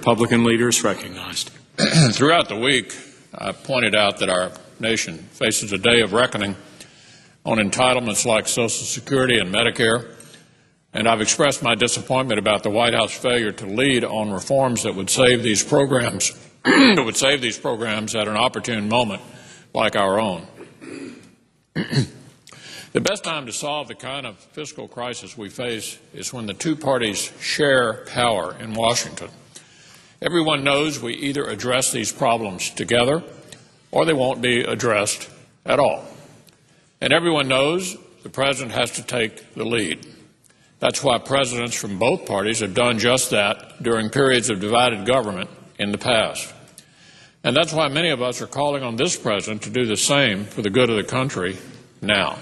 Republican leader is recognized. Throughout the week, I pointed out that our nation faces a day of reckoning on entitlements like Social Security and Medicare, and I've expressed my disappointment about the White House failure to lead on reforms that would save these programs that would save these programs at an opportune moment like our own. The best time to solve the kind of fiscal crisis we face is when the two parties share power in Washington. Everyone knows we either address these problems together or they won't be addressed at all. And everyone knows the President has to take the lead. That's why presidents from both parties have done just that during periods of divided government in the past. And that's why many of us are calling on this President to do the same for the good of the country now.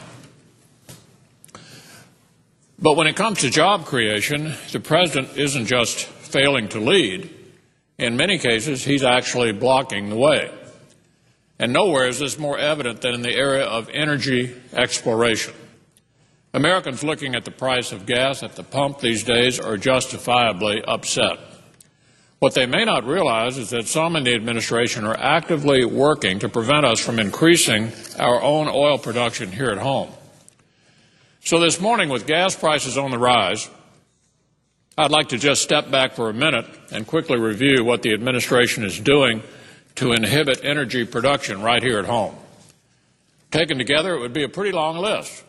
But when it comes to job creation, the President isn't just failing to lead. In many cases, he's actually blocking the way. And nowhere is this more evident than in the area of energy exploration. Americans looking at the price of gas at the pump these days are justifiably upset. What they may not realize is that some in the administration are actively working to prevent us from increasing our own oil production here at home. So this morning, with gas prices on the rise, I'd like to just step back for a minute and quickly review what the administration is doing to inhibit energy production right here at home. Taken together, it would be a pretty long list,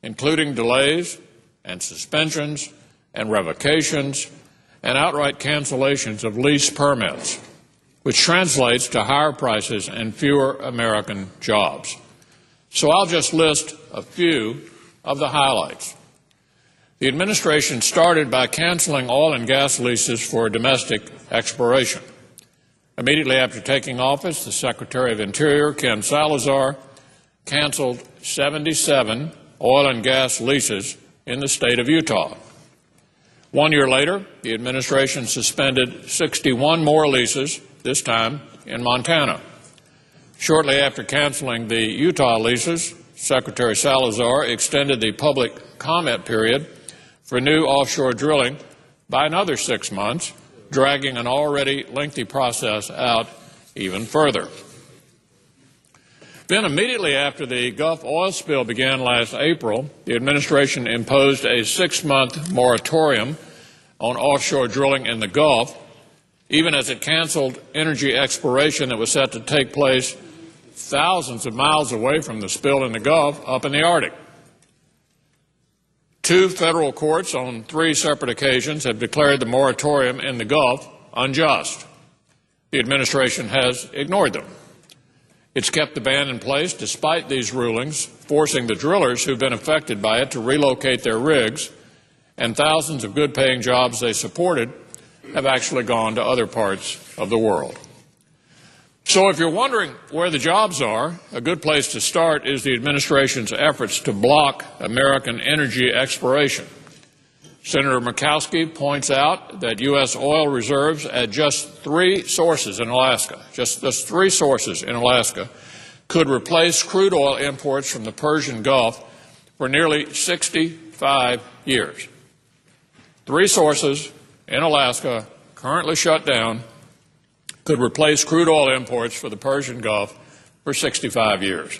including delays and suspensions and revocations and outright cancellations of lease permits, which translates to higher prices and fewer American jobs. So I'll just list a few of the highlights. The administration started by canceling oil and gas leases for domestic exploration. Immediately after taking office, the Secretary of Interior, Ken Salazar, canceled 77 oil and gas leases in the state of Utah. 1 year later, the administration suspended 61 more leases, this time in Montana. Shortly after canceling the Utah leases, Secretary Salazar extended the public comment period for new offshore drilling by another 6 months, dragging an already lengthy process out even further. Then, immediately after the Gulf oil spill began last April, the administration imposed a 6-month moratorium on offshore drilling in the Gulf, even as it canceled energy exploration that was set to take place thousands of miles away from the spill in the Gulf up in the Arctic. 2 federal courts on 3 separate occasions have declared the moratorium in the Gulf unjust. The administration has ignored them. It's kept the ban in place despite these rulings, forcing the drillers who've been affected by it to relocate their rigs, and thousands of good-paying jobs they supported have actually gone to other parts of the world. So if you're wondering where the jobs are, a good place to start is the administration's efforts to block American energy exploration. Senator Murkowski points out that U.S. oil reserves at just 3 sources in Alaska, just 3 sources in Alaska, could replace crude oil imports from the Persian Gulf for nearly 65 years. 3 sources in Alaska currently shut down could replace crude oil imports for the Persian Gulf for 65 years.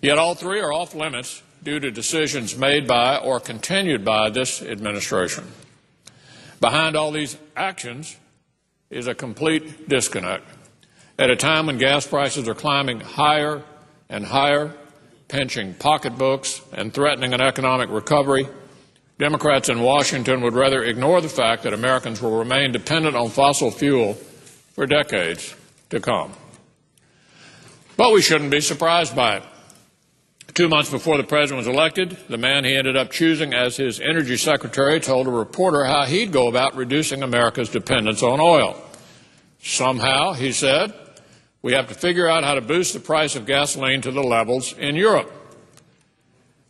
Yet all 3 are off limits due to decisions made by or continued by this administration. Behind all these actions is a complete disconnect. At a time when gas prices are climbing higher and higher, pinching pocketbooks and threatening an economic recovery, Democrats in Washington would rather ignore the fact that Americans will remain dependent on fossil fuel for decades to come. But we shouldn't be surprised by it. 2 months before the president was elected, the man he ended up choosing as his energy secretary told a reporter how he'd go about reducing America's dependence on oil. Somehow, he said, we have to figure out how to boost the price of gasoline to the levels in Europe.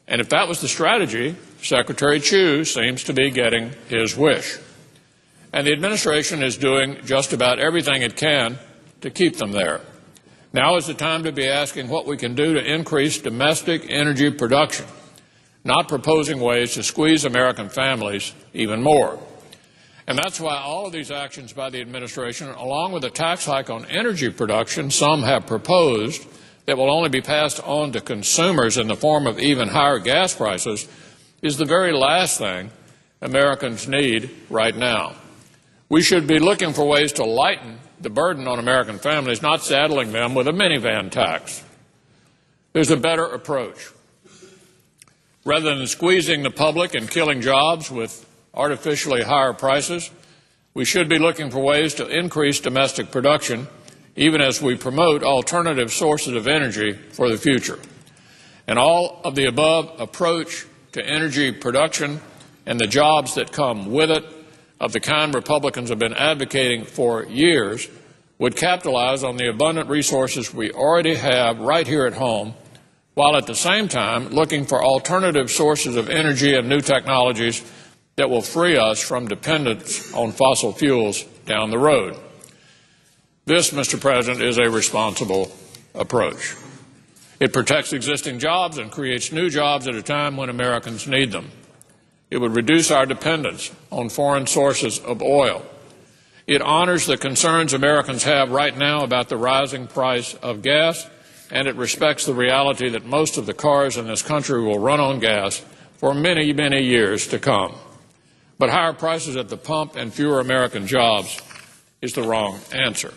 And if that was the strategy, Secretary Chu seems to be getting his wish. And the administration is doing just about everything it can to keep them there. Now is the time to be asking what we can do to increase domestic energy production, not proposing ways to squeeze American families even more. And that's why all of these actions by the administration, along with a tax hike on energy production some have proposed that will only be passed on to consumers in the form of even higher gas prices, is the very last thing Americans need right now. We should be looking for ways to lighten the burden on American families, not saddling them with a minivan tax. There's a better approach. Rather than squeezing the public and killing jobs with artificially higher prices, we should be looking for ways to increase domestic production, even as we promote alternative sources of energy for the future. And all of the above approach to energy production and the jobs that come with it, of the kind Republicans have been advocating for years, would capitalize on the abundant resources we already have right here at home, while at the same time looking for alternative sources of energy and new technologies that will free us from dependence on fossil fuels down the road. This, Mr. President, is a responsible approach. It protects existing jobs and creates new jobs at a time when Americans need them. It would reduce our dependence on foreign sources of oil. It honors the concerns Americans have right now about the rising price of gas, and it respects the reality that most of the cars in this country will run on gas for many, many years to come. But higher prices at the pump and fewer American jobs is the wrong answer.